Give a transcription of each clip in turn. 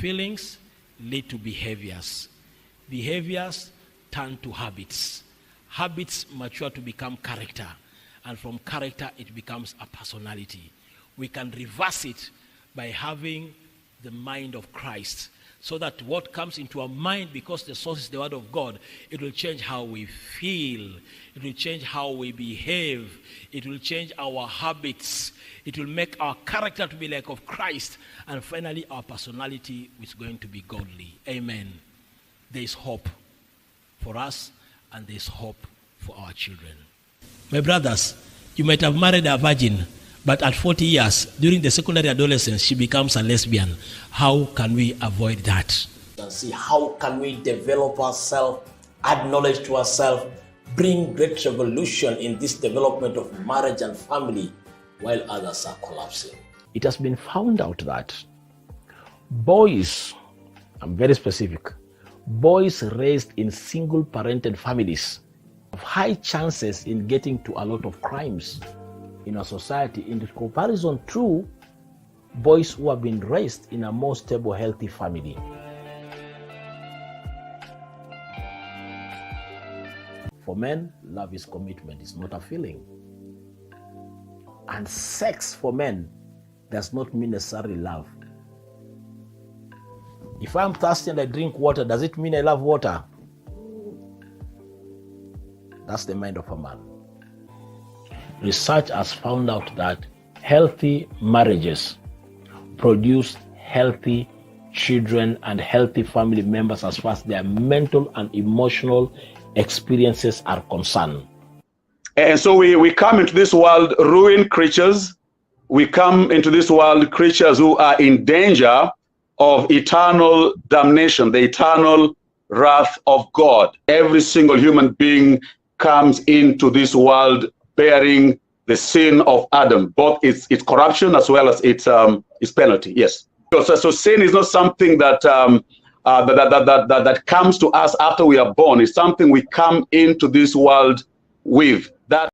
Feelings lead to behaviors. Behaviors turn to habits. Habits mature to become character. And from character, it becomes a personality. We can reverse it by having the mind of Christ, so that what comes into our mind, because the source is the word of God, it will change how we feel. It will change how we behave. It will change our habits. It will make our character to be like of Christ. And finally, our personality is going to be godly. Amen. There is hope for us, and there is hope for our children. My brothers, you might have married a virgin, but at 40 years, during the secondary adolescence, she becomes a lesbian. How can we avoid that? And see, how can we develop ourselves, add knowledge to ourselves, bring great revolution in this development of marriage and family while others are collapsing? It has been found out that boys, I'm very specific, boys raised in single-parented families have high chances in getting to a lot of crimes in our society in comparison to boys who have been raised in a more stable, healthy family. For men, love is commitment, it's not a feeling. And sex for men does not mean necessarily love. If I'm thirsty and I drink water, does it mean I love water? That's the mind of a man. Research has found out that healthy marriages produce healthy children and healthy family members as far as their mental and emotional experiences are concerned. And so we come into this world ruined creatures. We come into this world creatures who are in danger of eternal damnation, the eternal wrath of God. Every single human being comes into this world bearing the sin of Adam, both its corruption as well as its penalty. Yes. So sin is not something that that comes to us after we are born. It's something we come into this world with. That.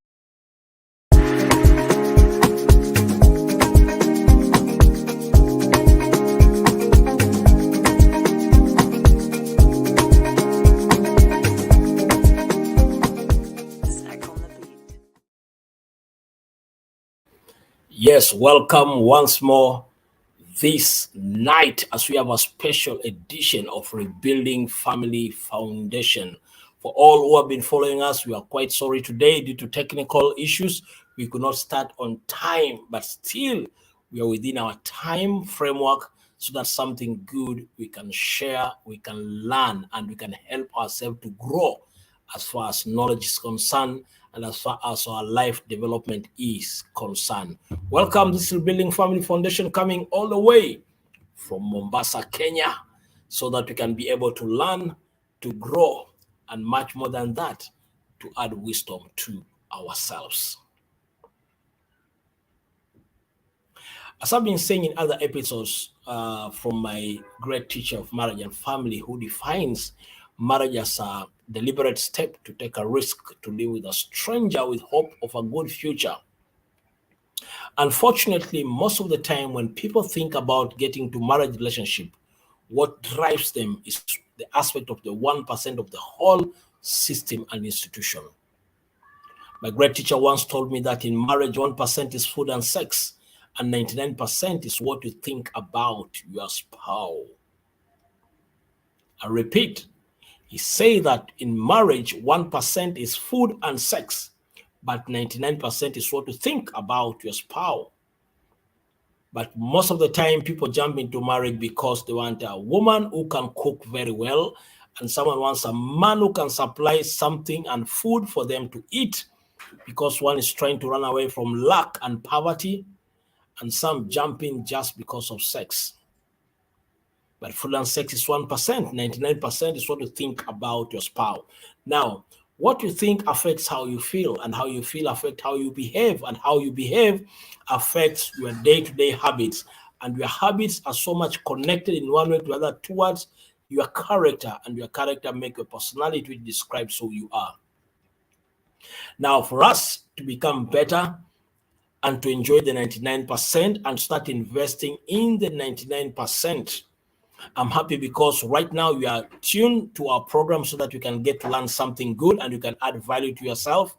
Yes, welcome once more this night as we have a special edition of Rebuilding Family Foundation. For all who have been following us, we are quite sorry today due to technical issues. We could not start on time, but still we are within our time framework so that something good we can share, we can learn, and we can help ourselves to grow as far as knowledge is concerned and as far as our life development is concerned. Welcome, this is Rebuilding Family Foundation coming all the way from Mombasa, Kenya, so that we can be able to learn, to grow, and much more than that, to add wisdom to ourselves. As I've been saying in other episodes from my great teacher of marriage and family, who defines marriage as a deliberate step to take a risk to live with a stranger with hope of a good future. Unfortunately, most of the time when people think about getting to marriage relationship, what drives them is the aspect of the 1% of the whole system and institution. My great teacher once told me that in marriage, 1% is food and sex, and 99% is what you think about your spouse. I repeat, he said that in marriage, 1% is food and sex, but 99% is what you think about your spouse. But most of the time, people jump into marriage because they want a woman who can cook very well, and someone wants a man who can supply something and food for them to eat, because one is trying to run away from lack and poverty, and some jump in just because of sex. But food and sex is 1%. 99% is what you think about your spouse. Now, what you think affects how you feel, and how you feel affects how you behave, and how you behave affects your day-to-day habits. And your habits are so much connected in one way to another towards your character, and your character makes your personality, which describes who you are. Now, for us to become better and to enjoy the 99% and start investing in the 99%, I'm happy because right now you are tuned to our program so that you can get to learn something good and you can add value to yourself.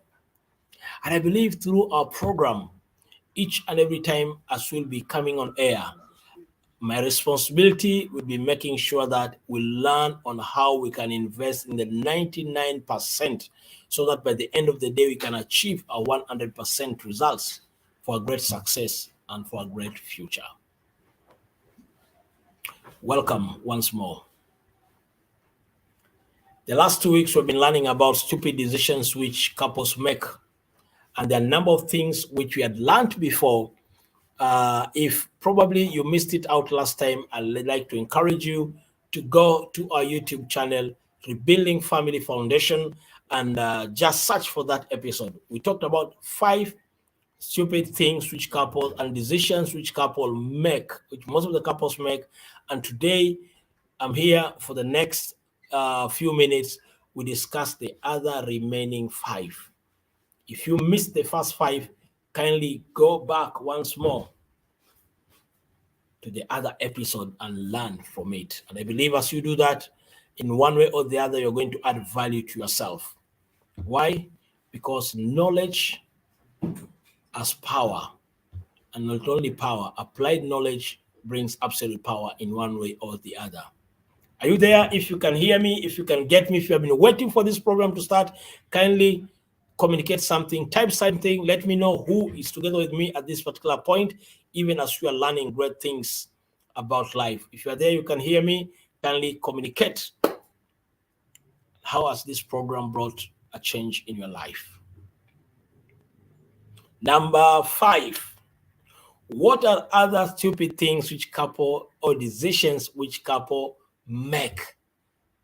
And I believe through our program, each and every time as we'll be coming on air, my responsibility will be making sure that we learn on how we can invest in the 99% so that by the end of the day, we can achieve a 100% results for a great success and for a great future. Welcome once more. The last 2 weeks, we've been learning about stupid decisions which couples make. And there are a number of things which we had learned before. If probably you missed it out last time, I'd like to encourage you to go to our YouTube channel, Rebuilding Family Foundation, and just search for that episode. We talked about 5 stupid things which couple and decisions which couple make, which most of the couples make. And today, I'm here for the next few minutes. We discuss the other remaining 5. If you missed the first 5, kindly go back once more to the other episode and learn from it. And I believe as you do that, in one way or the other, you're going to add value to yourself. Why? Because knowledge has power. And not only power, applied knowledge brings absolute power in one way or the other. Are you there? If you can hear me, if you can get me, if you have been waiting for this program to start, kindly communicate something, type something, let me know who is together with me at this particular point, even as we are learning great things about life. If you are there, you can hear me, kindly communicate. How has this program brought a change in your life? Number 5, what are other stupid things which couple or decisions which couple make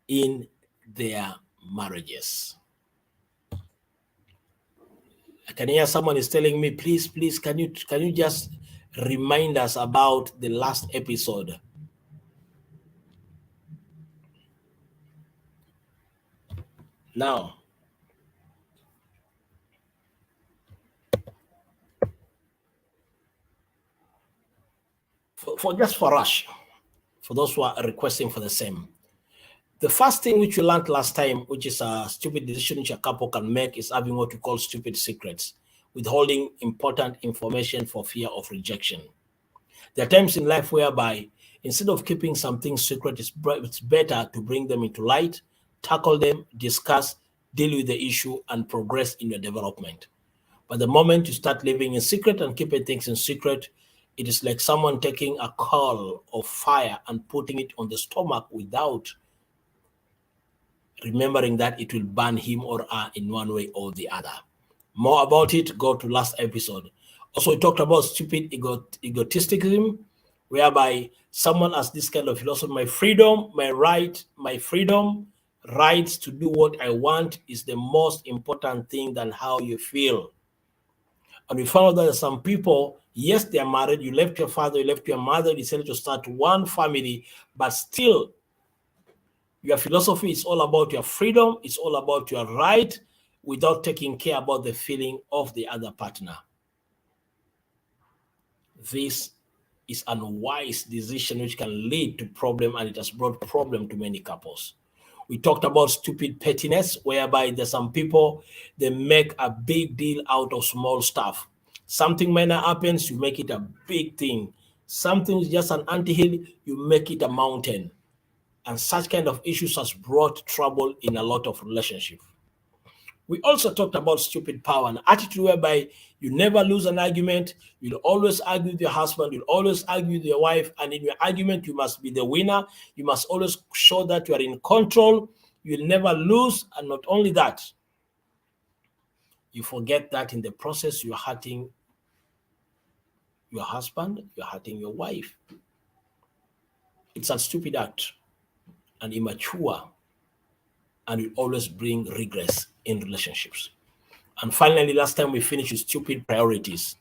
in their marriages? I can hear someone is telling me, please, can you just remind us about the last episode? Now, for us, for those who are requesting for the same, the first thing which we learned last time, which is a stupid decision which a couple can make, is having what we call stupid secrets, withholding important information for fear of rejection. There are times in life whereby instead of keeping something secret, it's better to bring them into light, tackle them, discuss, deal with the issue, and progress in your development. But the moment you start living in secret and keeping things in secret, it is like someone taking a coal of fire and putting it on the stomach without remembering that it will burn him or her in one way or the other. More about it, go to last episode. Also, we talked about stupid egotisticism, whereby someone has this kind of philosophy: my freedom, my right, my freedom, rights to do what I want is the most important thing than how you feel. And we found out that there are some people, yes, they are married, you left your father, you left your mother, you decided to start one family, but still, your philosophy is all about your freedom, it's all about your right, without taking care about the feeling of the other partner. This is an unwise decision which can lead to problem, and it has brought problem to many couples. We talked about stupid pettiness, whereby there's some people, they make a big deal out of small stuff. Something minor happens, you make it a big thing. Something is just an anthill, you make it a mountain. And such kind of issues has brought trouble in a lot of relationships. We also talked about stupid power, an attitude whereby you never lose an argument, you'll always argue with your husband, you'll always argue with your wife, and in your argument, you must be the winner. You must always show that you are in control, you'll never lose, and not only that, you forget that in the process, you're hurting your husband, you're hurting your wife. It's a stupid act and immature, and will always bring regress in relationships. And finally, last time we finished with stupid priorities.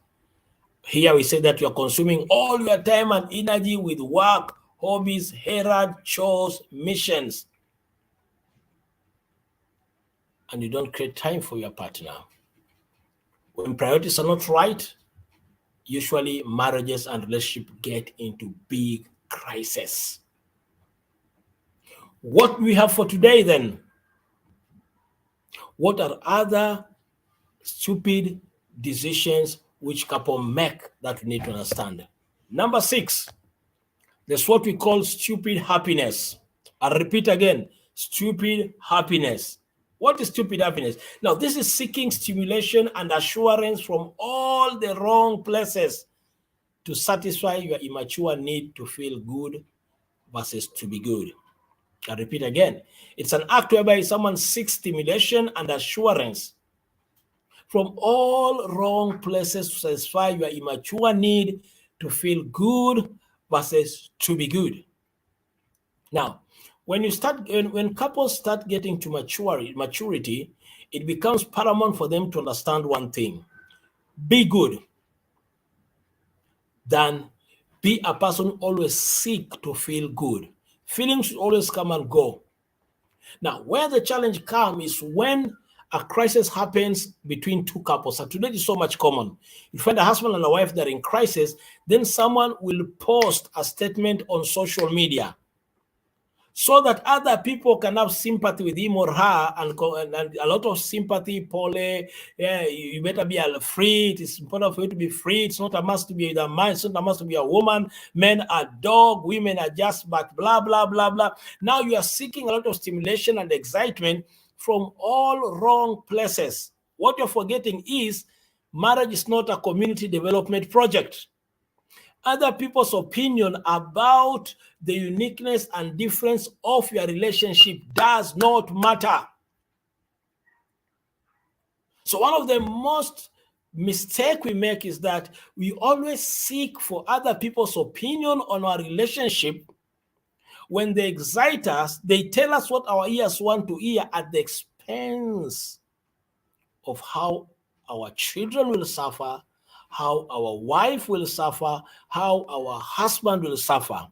Here we say that you're consuming all your time and energy with work, hobbies, herald, chores, missions, and you don't create time for your partner. When priorities are not right, usually marriages and relationships get into big crisis. What we have for today then? What are other stupid decisions which couple make that we need to understand? Number 6, that's what we call stupid happiness. I'll repeat again, stupid happiness. What is stupid happiness? Now, this is seeking stimulation and assurance from all the wrong places to satisfy your immature need to feel good versus to be good. I repeat again, it's an act whereby someone seeks stimulation and assurance from all wrong places to satisfy your immature need to feel good versus to be good. Now, when couples start getting to maturity, it becomes paramount for them to understand one thing: be good than be a person who always seek to feel good. Feelings should always come and go. Now, where the challenge comes is when a crisis happens between two couples. And today is so much common. You find a husband and a wife that are in crisis, then someone will post a statement on social media so that other people can have sympathy with him or her, and a lot of sympathy. Paul, yeah, you better be free. It is important for you to be free. It's not a must to be a man. It's not a must to be a woman. Men are dog. Women are just but blah, blah, blah, blah. Now you are seeking a lot of stimulation and excitement from all wrong places. What you're forgetting is marriage is not a community development project. Other people's opinion about the uniqueness and difference of your relationship does not matter. So one of the most mistake we make is that we always seek for other people's opinion on our relationship. When they excite us, they tell us what our ears want to hear at the expense of how our children will suffer, how our wife will suffer, how our husband will suffer.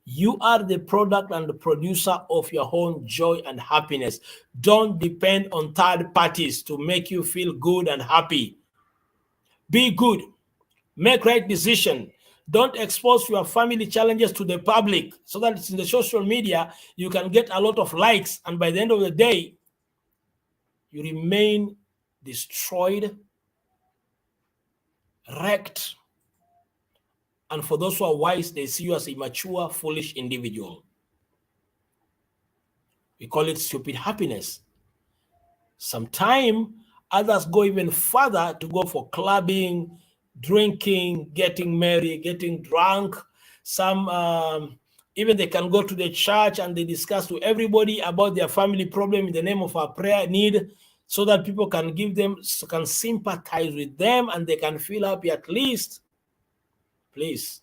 You are the product and the producer of your own joy and happiness. Don't depend on third parties to make you feel good and happy. Be good. Make right decision. Don't expose your family challenges to the public so that it's in the social media, you can get a lot of likes, and by the end of the day, you remain destroyed, wrecked, and for those who are wise, they see you as a mature, foolish individual. We call it stupid happiness. Sometimes others go even further to go for clubbing, drinking, getting married, getting drunk. Some even they can go to the church and they discuss to everybody about their family problem in the name of a prayer need, so that people can can sympathize with them and they can feel happy at least. Please,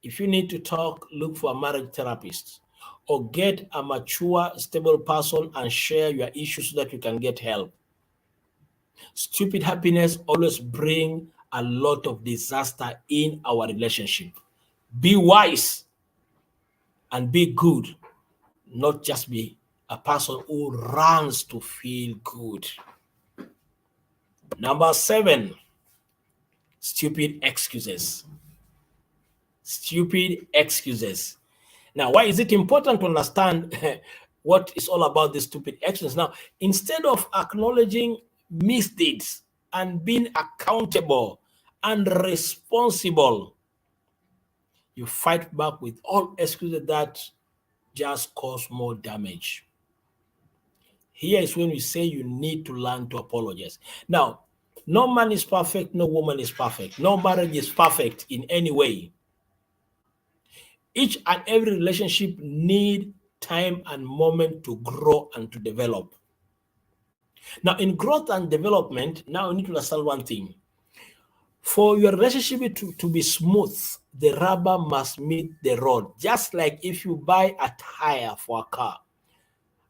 if you need to talk, look for a marriage therapist or get a mature, stable person and share your issues so that you can get help. Stupid happiness always brings a lot of disaster in our relationship. Be wise and be good, not just be a person who runs to feel good. Number 7, stupid excuses. Stupid excuses. Now, why is it important to understand what is all about these stupid excuses? Now, instead of acknowledging misdeeds and being accountable and responsible, you fight back with all excuses that just cause more damage. Here is when we say you need to learn to apologize. Now, no man is perfect, no woman is perfect, no marriage is perfect in any way. Each and every relationship need time and moment to grow and to develop. Now, in growth and development, now you need to understand one thing. For your relationship to be smooth, the rubber must meet the road. Just like if you buy a tire for a car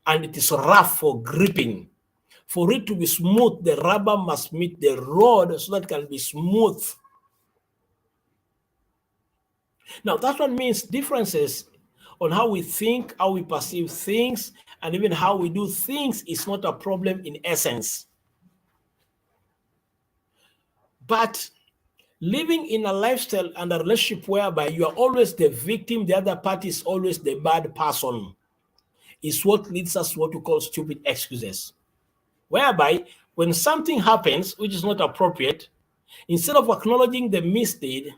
and it is rough for gripping, for it to be smooth, the rubber must meet the road so that it can be smooth. Now, that one means differences on how we think, how we perceive things, and even how we do things is not a problem in essence. But Living in a lifestyle and a relationship whereby you are always the victim, the other party is always the bad person, is what leads us to what we call stupid excuses. Whereby, when something happens which is not appropriate, instead of acknowledging the misdeed,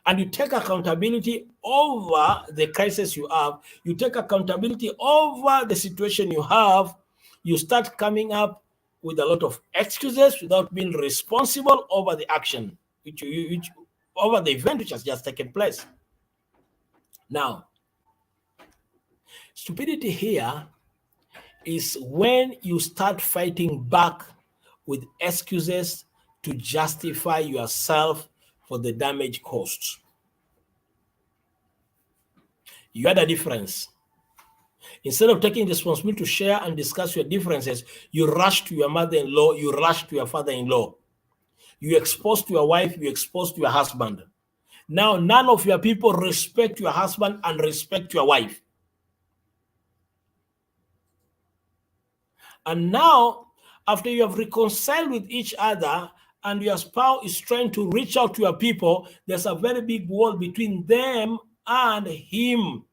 and you take accountability over the crisis you have, you take accountability over the situation you have, you start coming up with a lot of excuses without being responsible over the action, which over the event which has just taken place. Now, stupidity here is when you start fighting back with excuses to justify yourself for the damage caused. You had a difference. Instead of taking responsibility to share and discuss your differences, you rush to your mother-in-law, you rush to your father-in-law. You expose to your wife, you expose to your husband. Now, none of your people respect your husband and respect your wife. And now, after you have reconciled with each other and your spouse is trying to reach out to your people, there's a very big wall between them and him.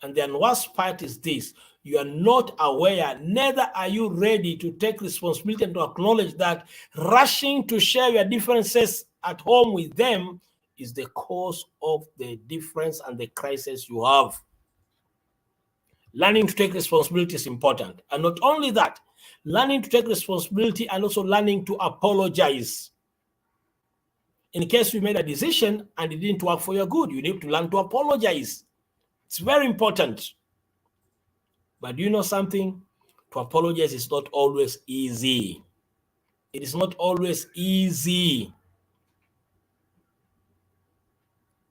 And the worst part is this: you are not aware, neither are you ready to take responsibility and to acknowledge that rushing to share your differences at home with them is the cause of the difference and the crisis you have. Learning to take responsibility is important. And not only that, learning to take responsibility and also learning to apologize. In case you made a decision and it didn't work for your good, you need to learn to apologize. It's very important. But do you know something? To apologize is not always easy. It is not always easy.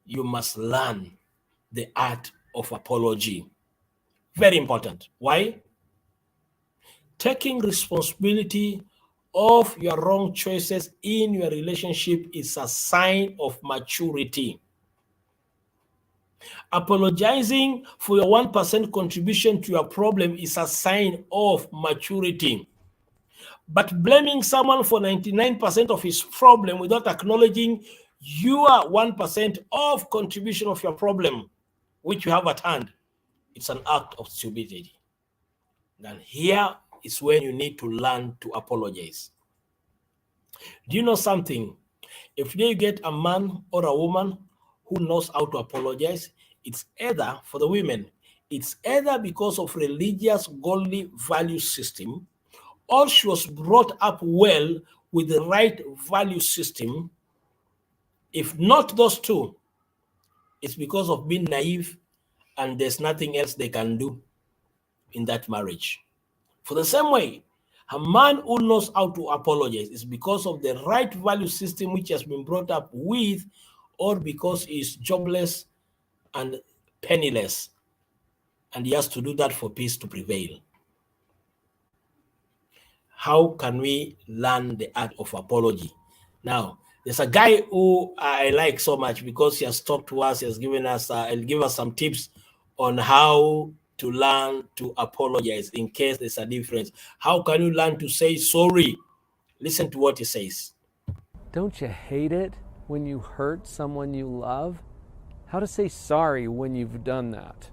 You must learn the art of apology. Very important. Why? Taking responsibility of your wrong choices in your relationship is a sign of maturity. Apologizing for your 1% contribution to your problem is a sign of maturity. But blaming someone for 99% of his problem without acknowledging your 1% of contribution of your problem, which you have at hand, it's an act of stupidity. And here is when you need to learn to apologize. Do you know something? If today you get a man or a woman who knows how to apologize, it's either, for the women, it's either because of religious godly value system, or she was brought up well with the right value system. If not those two, it's because of being naive and there's nothing else they can do in that marriage. For the same way, a man who knows how to apologize is because of the right value system which has been brought up with, or because he's jobless and penniless, and he has to do that for peace to prevail. How can we learn the art of apology? Now, there's a guy who I like so much because he has talked to us, he has given us, he'll give us some tips on how to learn to apologize in case there's a difference. How can you learn to say sorry? Listen to what he says. Don't you hate it when you hurt someone you love? How to say sorry when you've done that.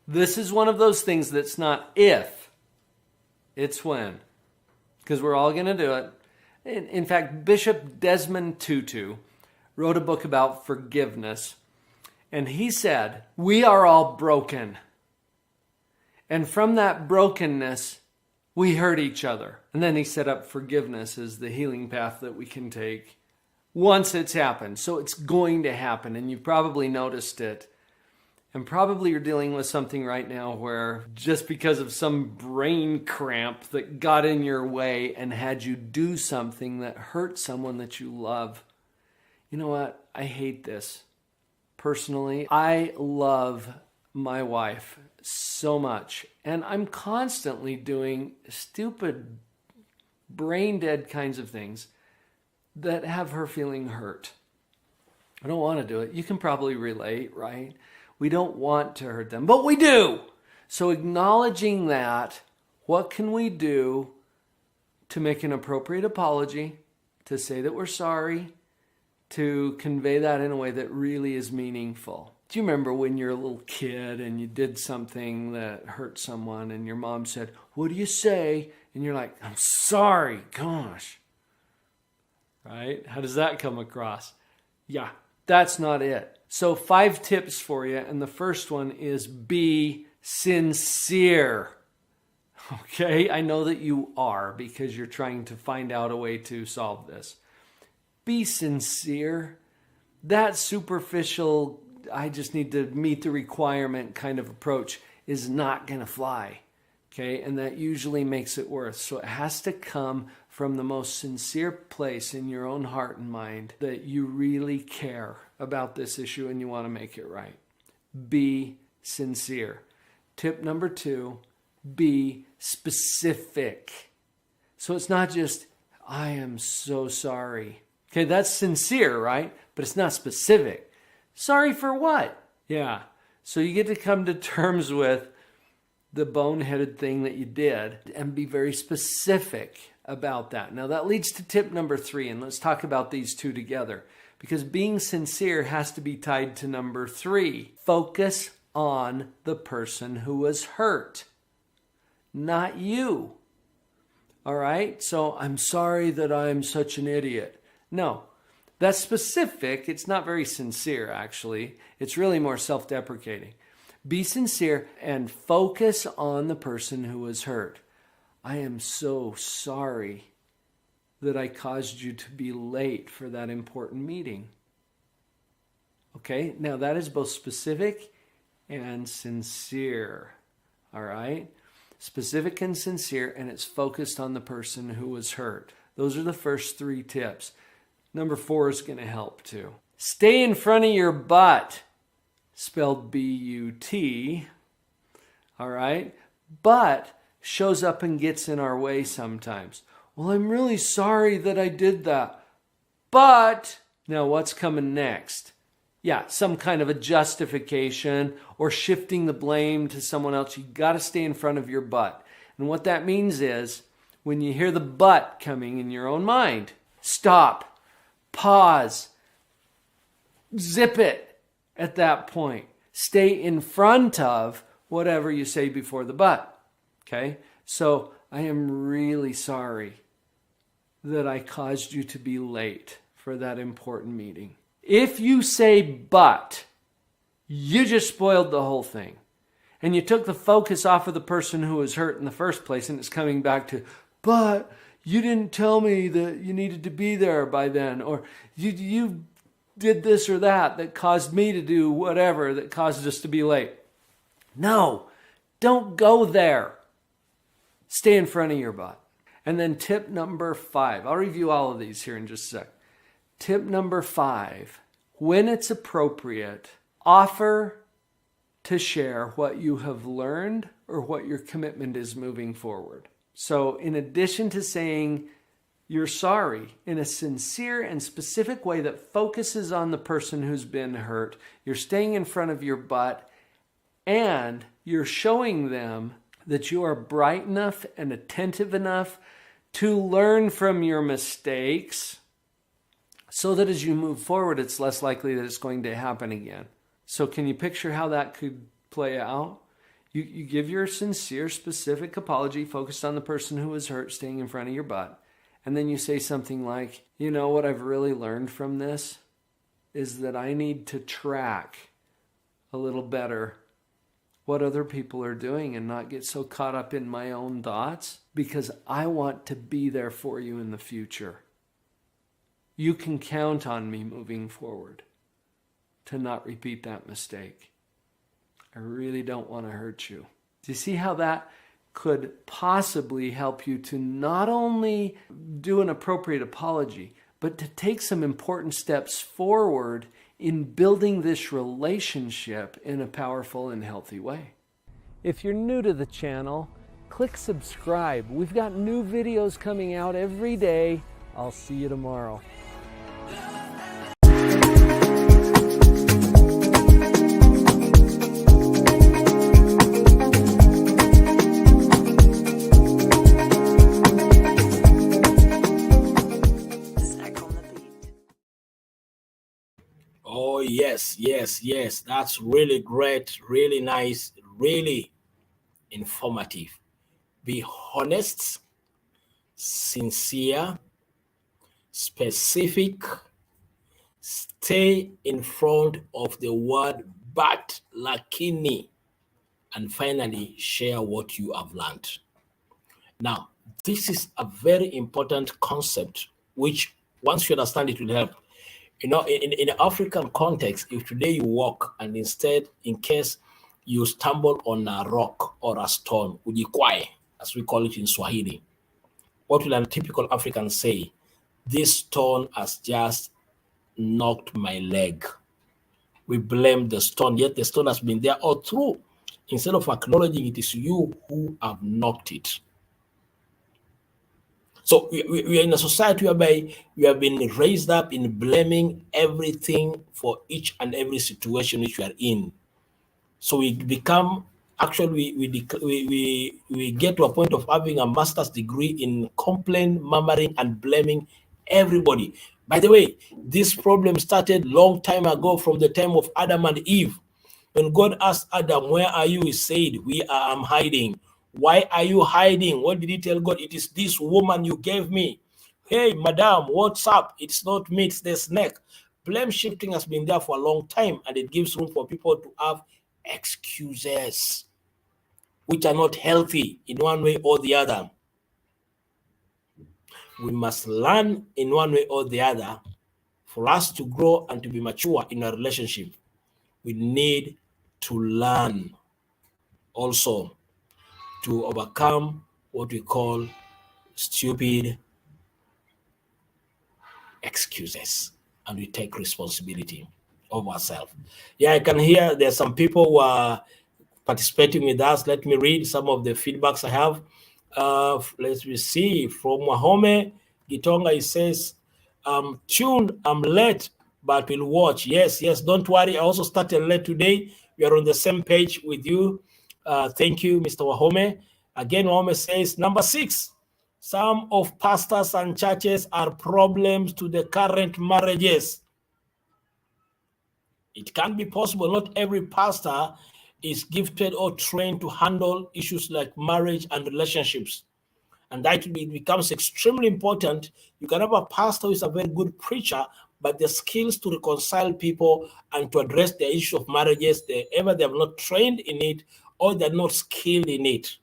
This is one of those things that's not if, it's when. Because we're all going to do it. In fact, Bishop Desmond Tutu wrote a book about forgiveness. And he said, we are all broken. And from that brokenness, we hurt each other. And then he set up forgiveness as the healing path that we can take once it's happened. So it's going to happen, and you've probably noticed it. And probably you're dealing with something right now where just because of some brain cramp that got in your way and had you do something that hurt someone that you love. You know what? I hate this. Personally, I love my wife so much. And I'm constantly doing stupid, brain-dead kinds of things that have her feeling hurt. I don't want to do it. You can probably relate, right? We don't want to hurt them, but we do. So acknowledging that, what can we do to make an appropriate apology, to say that we're sorry, to convey that in a way that really is meaningful? Do you remember when you're a little kid and you did something that hurt someone and your mom said, "What do you say?" And you're like, "I'm sorry, gosh." Right? How does that come across? Yeah, that's not it. So 5 tips for you. And the first one is be sincere. Okay, I know that you are, because you're trying to find out a way to solve this. Be sincere. That superficial, I just need to meet the requirement kind of approach is not going to fly. Okay, and that usually makes it worse. So it has to come from the most sincere place in your own heart and mind, that you really care about this issue and you want to make it right. Be sincere. Tip number 2, be specific. So it's not just, "I am so sorry." Okay, that's sincere, right? But it's not specific. Sorry for what? Yeah. So you get to come to terms with the boneheaded thing that you did and be very specific about that. Now that leads to tip number 3, and let's talk about these two together, because being sincere has to be tied to number 3. Focus on the person who was hurt, not you. All right? So I'm sorry that I'm such an idiot. No, that's specific. It's not very sincere, actually. It's really more self-deprecating. Be sincere and focus on the person who was hurt. I am so sorry that I caused you to be late for that important meeting. Okay, now that is both specific and sincere. All right? Specific and sincere, and it's focused on the person who was hurt. Those are the first 3 tips. Number 4 is going to help too. Stay in front of your butt. Spelled B-U-T. All right? But shows up and gets in our way sometimes. Well, I'm really sorry that I did that. But, now what's coming next? Yeah, some kind of a justification or shifting the blame to someone else. You got to stay in front of your butt. And what that means is, when you hear the but coming in your own mind, stop, pause, zip it at that point. Stay in front of whatever you say before the but. Okay? So, I am really sorry that I caused you to be late for that important meeting. If you say but, you just spoiled the whole thing. And you took the focus off of the person who was hurt in the first place, and it's coming back to, but you didn't tell me that you needed to be there by then, or you did this or that caused me to do whatever that caused us to be late. No, don't go there. Stay in front of your butt. And then tip number 5. I'll review all of these here in just a sec. Tip number 5. When it's appropriate, offer to share what you have learned or what your commitment is moving forward. So in addition to saying you're sorry in a sincere and specific way that focuses on the person who's been hurt, you're staying in front of your butt, and you're showing them that you are bright enough and attentive enough to learn from your mistakes so that as you move forward, it's less likely that it's going to happen again. So can you picture how that could play out? You give your sincere, specific apology focused on the person who was hurt, staying in front of your butt. And then you say something like, you know what I've really learned from this is that I need to track a little better what other people are doing and not get so caught up in my own thoughts, because I want to be there for you in the future. You can count on me moving forward to not repeat that mistake. I really don't want to hurt you. Do you see how that could possibly help you to not only do an appropriate apology, but to take some important steps forward in building this relationship in a powerful and healthy way? If you're new to the channel, click subscribe. We've got new videos coming out every day. I'll see you tomorrow. Oh, yes, yes, yes. That's really great, really nice, really informative. Be honest, sincere, specific, stay in front of the word but lakini, and finally share what you have learned. Now, this is a very important concept, which once you understand it will help. You know, in the African context, if today you walk and instead, in case you stumble on a rock or a stone, ujikwae, as we call it in Swahili, what will a typical African say? This stone has just knocked my leg. We blame the stone, yet the stone has been there all through. Instead of acknowledging it is you who have knocked it. So we are in a society whereby we have been raised up in blaming everything for each and every situation which we are in. So we become, actually, we get to a point of having a master's degree in complaining, murmuring, and blaming everybody. By the way, this problem started long time ago from the time of Adam and Eve. When God asked Adam, "Where are you?" he said, I'm hiding. Why are you hiding? What did he tell God? It is this woman you gave me. Hey, madam, what's up? It's not me, it's the snake. Blame shifting has been there for a long time, and it gives room for people to have excuses which are not healthy in one way or the other. We must learn in one way or the other. For us to grow and to be mature in a relationship, we need to learn also to overcome what we call stupid excuses, and we take responsibility of ourselves. Yeah, I can hear there's some people who are participating with us. Let me read some of the feedbacks I have. Let's see. From Wahome Gitonga, he says, tuned, I'm late, but we'll watch. Yes, don't worry. I also started late today. We are on the same page with you. Thank you, Mr. Wahome. Again, Wahome says, number 6, some of pastors and churches are problems to the current marriages. It can be possible. Not every pastor is gifted or trained to handle issues like marriage and relationships. And that becomes extremely important. You can have a pastor who is a very good preacher, but the skills to reconcile people and to address the issue of marriages, either they have not trained in it or they're not skilled in it.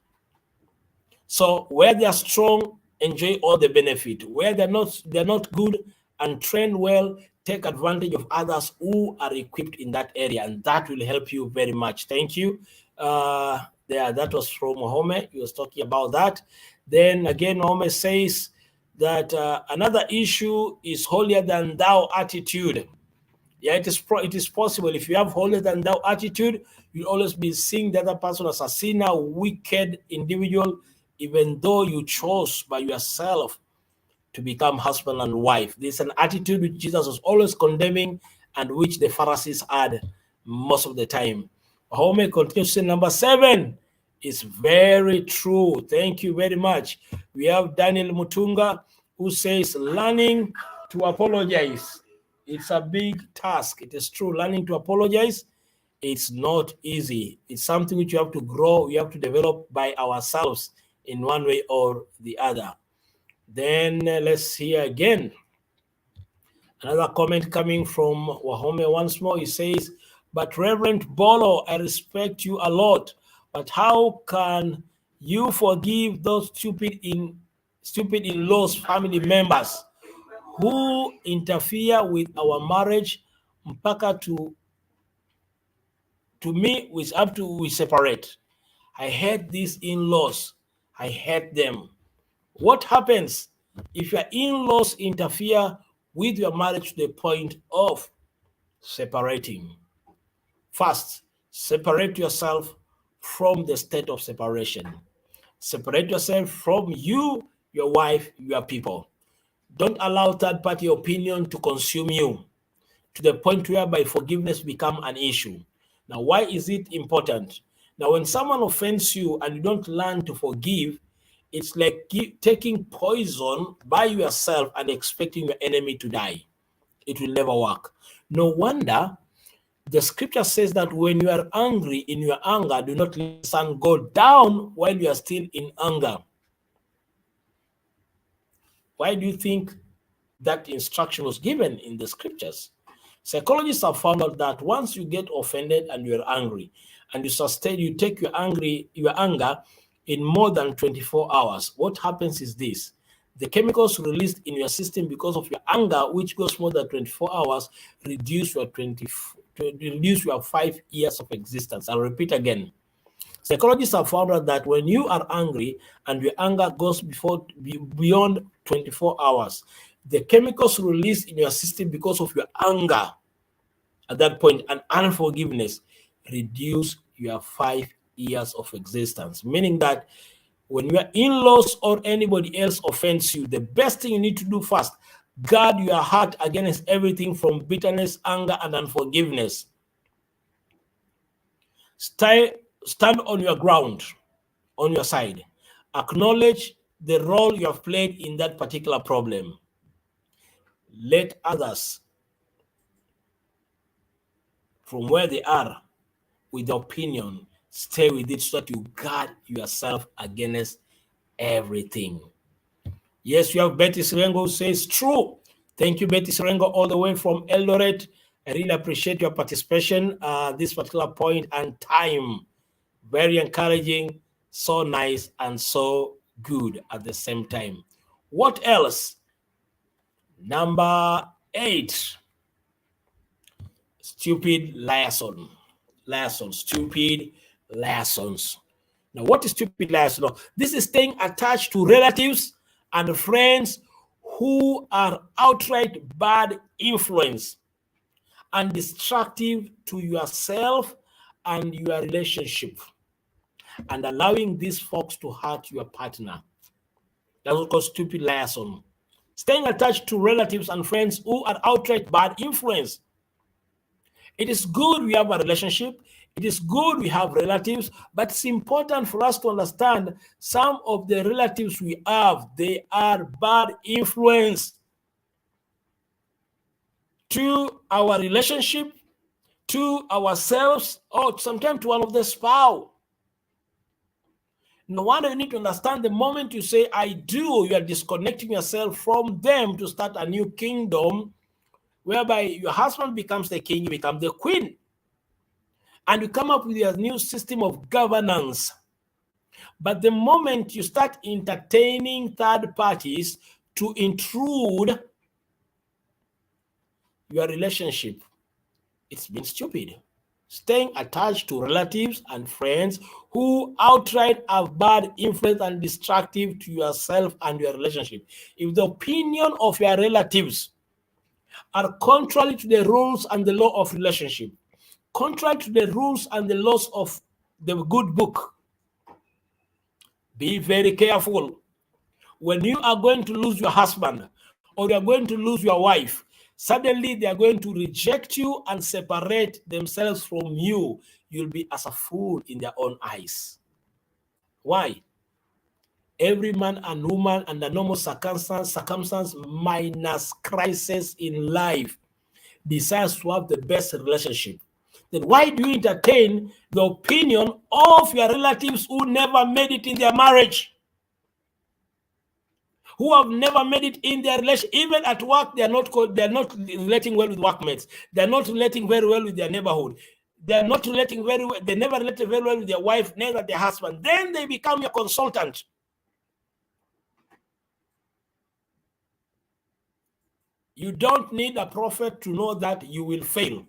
So where they are strong, enjoy all the benefit. Where they're not good and trained well, take advantage of others who are equipped in that area, and that will help you very much. Thank you. That was from Mahome. He was talking about that. Then again, Mahome says that another issue is holier than thou attitude. Yeah, it is possible. If you have holier than thou attitude, you'll always be seeing the other person as a sinner, wicked individual, even though you chose by yourself to become husband and wife. There's an attitude which Jesus was always condemning and which the Pharisees had most of the time. Home continues to say, number 7 is very true. Thank you very much. We have Daniel Mutunga who says, learning to apologize. It's a big task. It is true. Learning to apologize, it's not easy. It's something which you have to grow, we have to develop by ourselves in one way or the other. Then let's hear again. Another comment coming from Wahome once more. He says, but Reverend Bolo, I respect you a lot, but how can you forgive those stupid in-laws family members who interfere with our marriage mpaka to me we separate? I hate these in-laws. I hate them. What happens if your in-laws interfere with your marriage to the point of separating? First, separate yourself from the state of separation. Separate yourself from you, your wife, your people. Don't allow third-party opinion to consume you to the point whereby forgiveness become an issue. Now, why is it important? Now, when someone offends you and you don't learn to forgive, it's like taking poison by yourself and expecting your enemy to die. It will never work. No wonder the scripture says that when you are angry in your anger, do not let the sun go down while you are still in anger. Why do you think that instruction was given in the scriptures? Psychologists have found out that once you get offended and you're angry, and you take your anger in more than 24 hours, what happens is this: the chemicals released in your system because of your anger, which goes more than 24 hours, reduce your 5 years of existence. I'll repeat again. Psychologists have found out that when you are angry and your anger goes beyond 24 hours, the chemicals released in your system because of your anger at that point and unforgiveness reduce your 5 years of existence. Meaning that when your in-laws or anybody else offends you, the best thing you need to do first, guard your heart against everything from bitterness, anger, and unforgiveness. Stand on your ground, on your side. Acknowledge the role you have played in that particular problem. Let others, from where they are, with their opinion, stay with it so that you guard yourself against everything. Yes, you have Betty Sirengo who says, true. Thank you, Betty Sirengo, all the way from Eldoret. I really appreciate your participation this particular point and time. Very encouraging, so nice, and so good at the same time. What else? Number 8. Stupid liaison. Stupid liaisons. Now, what is stupid liaison? This is staying attached to relatives and friends who are outright bad influence and destructive to yourself and your relationship, and allowing these folks to hurt your partner. That's what called stupid liaison. Staying attached to relatives and friends who are outright bad influence. It is good we have a relationship. It is good we have relatives, but it's important for us to understand some of the relatives we have, they are bad influence to our relationship, to ourselves, or sometimes to one of the spouse. No wonder you need to understand the moment you say, I do, you are disconnecting yourself from them to start a new kingdom, whereby your husband becomes the king, you become the queen. And you come up with a new system of governance. But the moment you start entertaining third parties to intrude your relationship, it's been stupid. Staying attached to relatives and friends who outright have bad influence and destructive to yourself and your relationship. If the opinion of your relatives are contrary to the rules and the law of relationship, contrary to the rules and the laws of the good book, be very careful. When you are going to lose your husband or you are going to lose your wife, suddenly they are going to reject you and separate themselves from you. You'll be as a fool in their own eyes. Why? Every man and woman under normal circumstance minus crisis in life desires to have the best relationship. Then why do you entertain the opinion of your relatives who never made it in their marriage? Who have never made it in their relationship? Even at work, they are not relating well with workmates. They are not relating very well with their neighborhood. They are not relating very well. They never related very well with their wife, neither their husband. Then they become your consultant. You don't need a prophet to know that you will fail.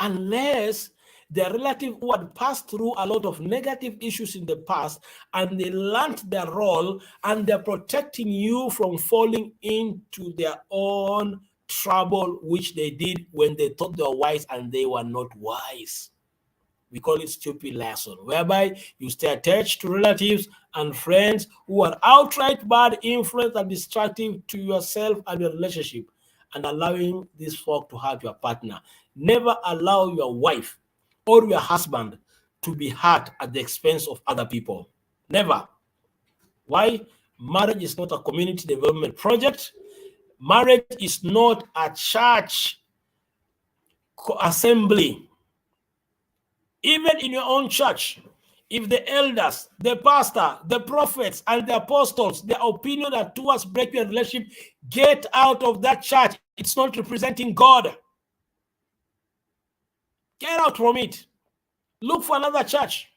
Unless the relative who had passed through a lot of negative issues in the past and they learned their role and they're protecting you from falling into their own trouble, which they did when they thought they were wise and they were not wise. We call it stupid liaison, whereby you stay attached to relatives and friends who are outright bad influence and destructive to yourself and your relationship, and allowing this folk to hurt your partner. Never allow your wife or your husband to be hurt at the expense of other people. Never. Why? Marriage is not a community development project. Marriage is not a church assembly. Even in your own church, if the elders, the pastor, the prophets, and the apostles, their opinion are towards breaking a relationship, get out of that church. It's not representing God. Get out from it. Look for another church.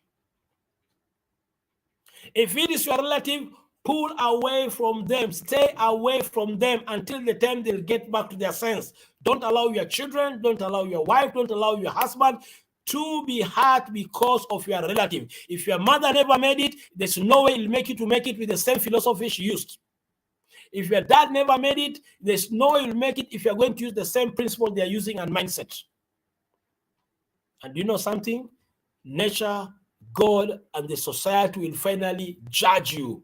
If it is your relative, pull away from them. Stay away from them until the time they'll get back to their sense. Don't allow your children, don't allow your wife, don't allow your husband to be hurt because of your relative. If your mother never made it, there's no way he'll make you to make it with the same philosophy she used. If your dad never made it, there's no way you'll make it if you're going to use the same principle they're using and mindset. And you know something? Nature, God, and the society will finally judge you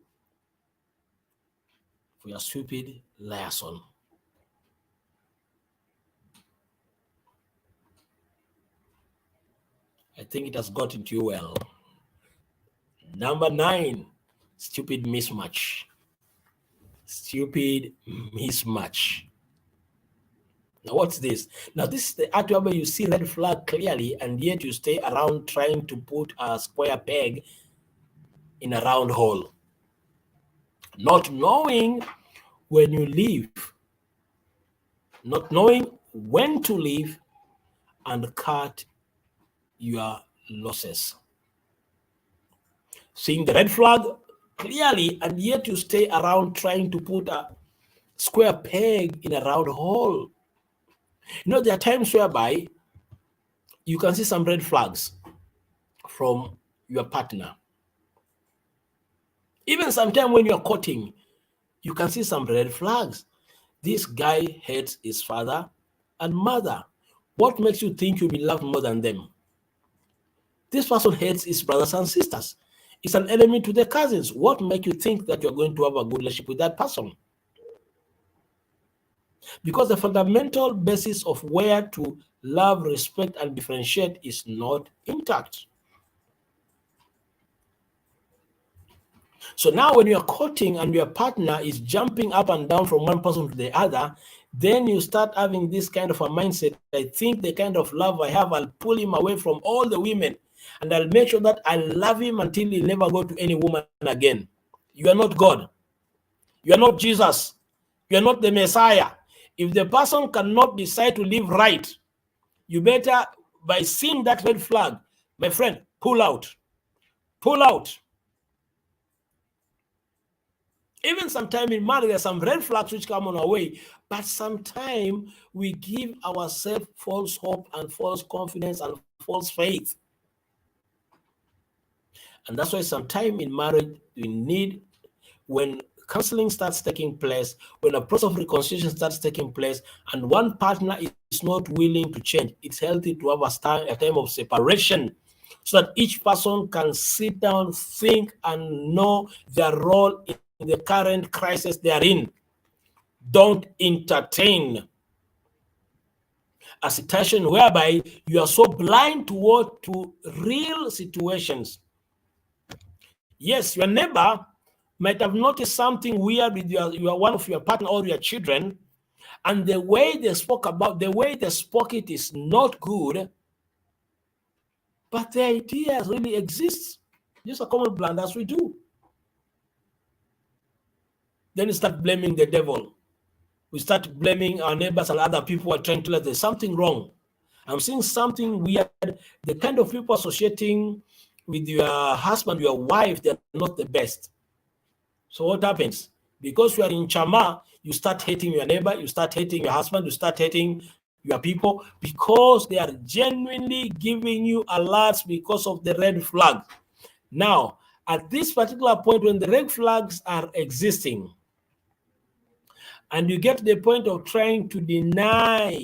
for your stupid liaison. I think it has gotten to you well. Number 9, stupid mismatch. Stupid mismatch. Now, what's this? Now, this is the art where you see red flag clearly, and yet you stay around trying to put a square peg in a round hole. Not knowing when you leave, not knowing when to leave, and cut your losses. Seeing the red flag clearly, and yet you stay around trying to put a square peg in a round hole. You know, there are times whereby you can see some red flags from your partner. Even sometimes when you're courting, you can see some red flags. This guy hates his father and mother. What makes you think you'll be loved more than them? This person hates his brothers and sisters. It's an enemy to their cousins. What makes you think that you're going to have a good relationship with that person? Because the fundamental basis of where to love, respect, and differentiate is not intact. So now when you're courting and your partner is jumping up and down from one person to the other, then you start having this kind of a mindset. I think the kind of love I have, I'll pull him away from all the women, and I'll make sure that I love him until he'll never go to any woman again. You are not God. You are not Jesus. You are not the Messiah. If the person cannot decide to live right, you better, by seeing that red flag, my friend, pull out. Pull out. Even sometimes in marriage, there's some red flags which come on our way, but sometimes we give ourselves false hope and false confidence and false faith. And that's why sometimes in marriage, we need, when counseling starts taking place, when a process of reconciliation starts taking place, and one partner is not willing to change, it's healthy to have a time of separation so that each person can sit down, think, and know their role in the current crisis they are in. Don't entertain a situation whereby you are so blind to real situations. Yes, your neighbor might have noticed something weird with your one of your partner or your children, and the way they spoke it is not good, but the idea really exists. Just a common blunder as we do. Then you start blaming the devil. We start blaming our neighbors and other people who are trying to let there's something wrong. I'm seeing something weird. The kind of people associating with your husband, your wife, they're not the best. So what happens? Because you are in Chama, you start hating your neighbor, you start hating your husband, you start hating your people, because they are genuinely giving you alerts because of the red flag. Now, at this particular point, when the red flags are existing, and you get to the point of trying to deny,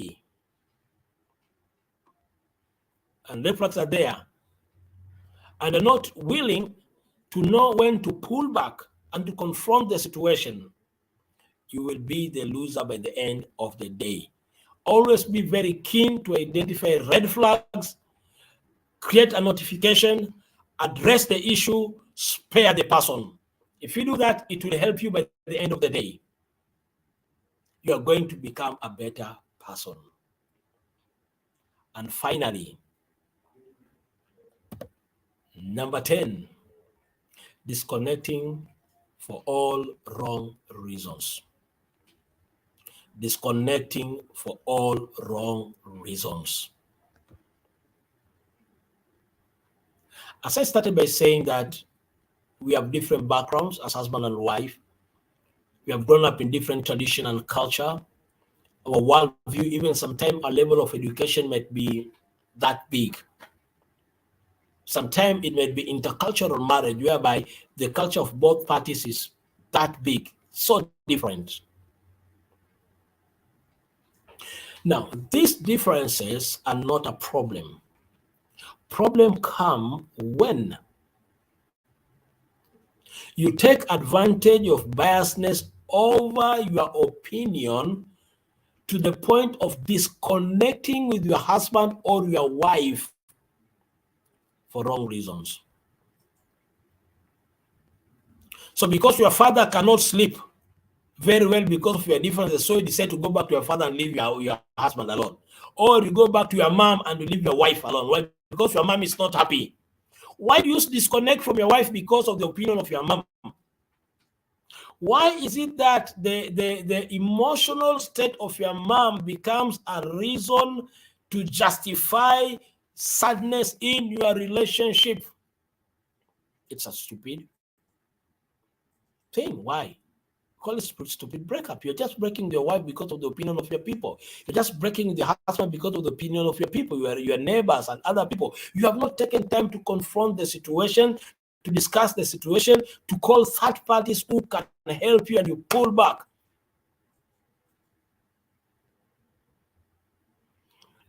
and red flags are there, and are not willing to know when to pull back and to confront the situation, you will be the loser by the end of the day. Always be very keen to identify red flags, create a notification, address the issue, spare the person. If you do that, it will help you by the end of the day. you are going to become a better person. And finally, number 10, disconnecting for all wrong reasons. Disconnecting for all wrong reasons. As I started by saying that we have different backgrounds as husband and wife, we have grown up in different tradition and culture, our worldview, even sometimes our level of education might be that big. Sometimes it may be intercultural marriage, whereby the culture of both parties is that big, so different. Now, these differences are not a problem. Problem come when you take advantage of biasness over your opinion to the point of disconnecting with your husband or your wife for wrong reasons. So because your father cannot sleep very well because of your differences, so you decide to go back to your father and leave your husband alone. Or you go back to your mom and you leave your wife alone. Why? Because your mom is not happy. Why do you disconnect from your wife because of the opinion of your mom? Why is it that the emotional state of your mom becomes a reason to justify sadness in your relationship? It's a stupid thing. Why? Call it stupid breakup. You're just breaking your wife because of the opinion of your people. You're just breaking the husband because of the opinion of your people, your neighbors and other people. You have not taken time to confront the situation, to discuss the situation, to call third parties who can help you, and you pull back.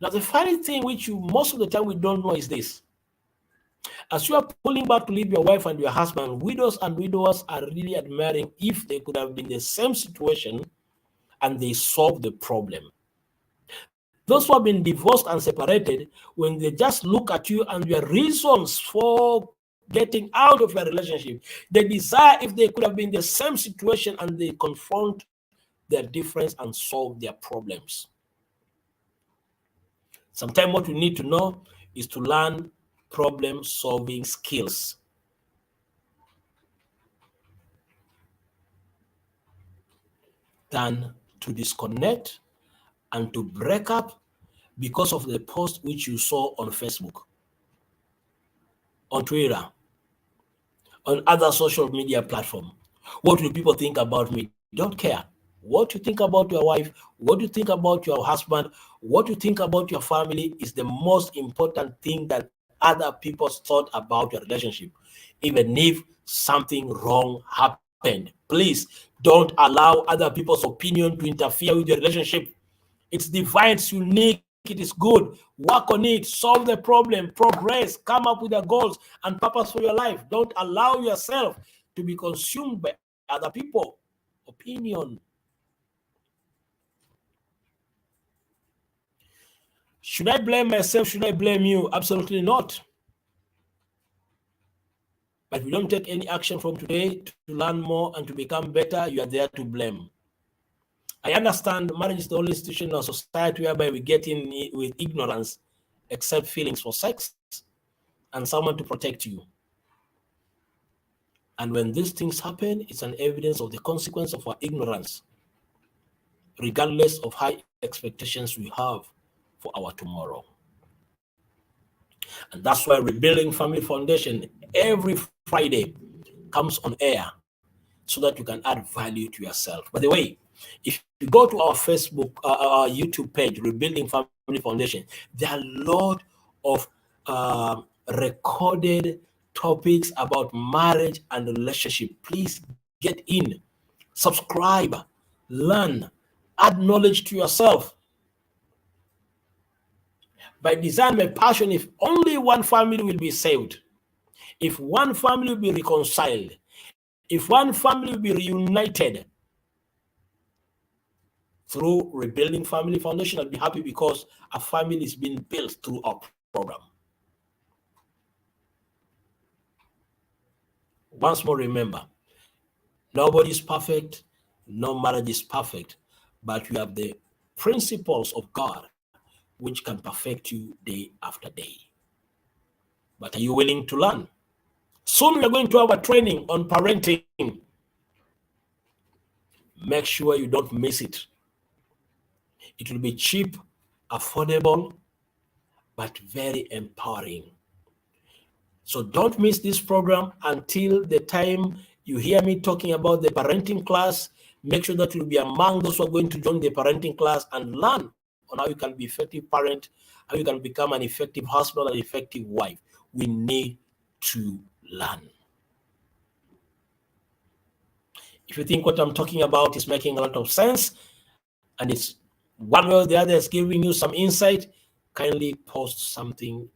Now, the funny thing which you most of the time we don't know is this. As you are pulling back to leave your wife and your husband, widows and widowers are really admiring if they could have been in the same situation and they solved the problem. Those who have been divorced and separated, when they just look at you and your reasons for getting out of your relationship, they desire if they could have been in the same situation and they confront their difference and solve their problems. Sometimes what we need to know is to learn problem-solving skills. Than to disconnect and to break up because of the post which you saw on Facebook, on Twitter, on other social media platforms. What will people think about me? Don't care. What you think about your wife, what you think about your husband, what you think about your family is the most important thing that other people thought about your relationship. Even if something wrong happened, please don't allow other people's opinion to interfere with your relationship. It's divine, it's unique, it is good. Work on it, solve the problem, progress, come up with the goals and purpose for your life. Don't allow yourself to be consumed by other people's opinion. Should I blame myself? Should I blame you? Absolutely not. But if you don't take any action from today to learn more and to become better, you are there to blame. I understand marriage is the only institution in our society whereby we get in with ignorance, except feelings for sex and someone to protect you. And when these things happen, it's an evidence of the consequence of our ignorance, regardless of high expectations we have for our tomorrow. And that's why Rebuilding Family Foundation every Friday comes on air so that you can add value to yourself. By the way, if you go to our Facebook, our YouTube page, Rebuilding Family Foundation, there are a lot of recorded topics about marriage and relationship. Please get in, subscribe, learn, add knowledge to yourself. By design, my passion, if only one family will be saved, if one family will be reconciled, if one family will be reunited through Rebuilding Family Foundation, I'll be happy because a family is being built through our program. Once more, remember, nobody is perfect, no marriage is perfect, but you have the principles of God which can perfect you day after day. But are you willing to learn? Soon we are going to have a training on parenting. Make sure you don't miss it. It will be cheap, affordable, but very empowering. So don't miss this program until the time you hear me talking about the parenting class. Make sure that you'll be among those who are going to join the parenting class and learn on how you can be an effective parent, how you can become an effective husband, an effective wife. We need to learn. If you think what I'm talking about is making a lot of sense, and it's one way or the other is giving you some insight, kindly post something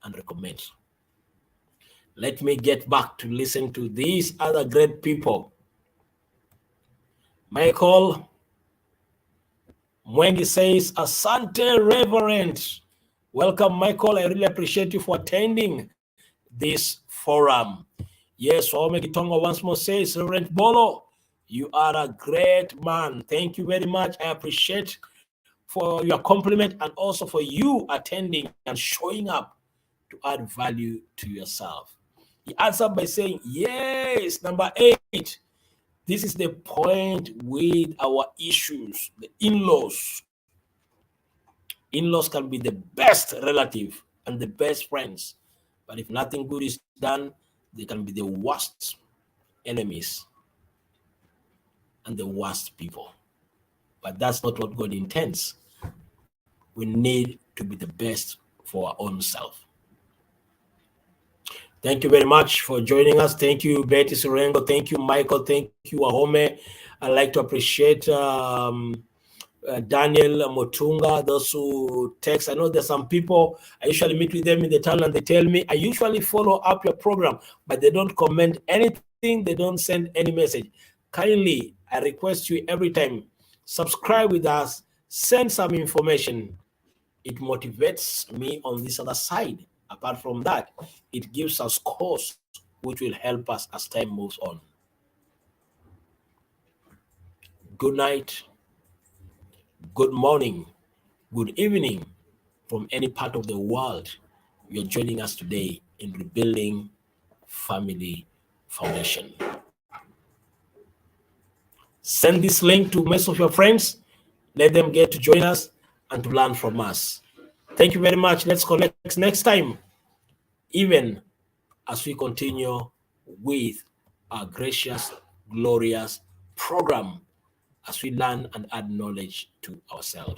and recommend. Let me get back to listen to these other great people. Michael Mwengi says, Asante Reverend. Welcome, Michael. I really appreciate you for attending this forum. Yes, Ome Gitonga once more says, Reverend Bolo, you are a great man. Thank you very much. I appreciate for your compliment and also for you attending and showing up to add value to yourself. He answered by saying, yes, number 8. This is the point with our issues, the in-laws. In-laws can be the best relative and the best friends, but if nothing good is done, they can be the worst enemies and the worst people. But that's not what God intends. We need to be the best for our own self. Thank you very much for joining us. Thank you, Betty Surengo. Thank you, Michael. Thank you, Ahome. I'd like to appreciate Daniel Motunga, those who text. I know there's some people, I usually meet with them in the town and they tell me, I usually follow up your program, but they don't comment anything. They don't send any message. Kindly, I request you every time, subscribe with us, send some information. It motivates me on this other side. Apart from that, it gives us course which will help us as time moves on. Good night, good morning, good evening from any part of the world you're joining us today in Rebuilding Family Foundation. Send this link to most of your friends. Let them get to join us and to learn from us. Thank you very much. Let's connect next time, even as we continue with our gracious, glorious program as we learn and add knowledge to ourselves.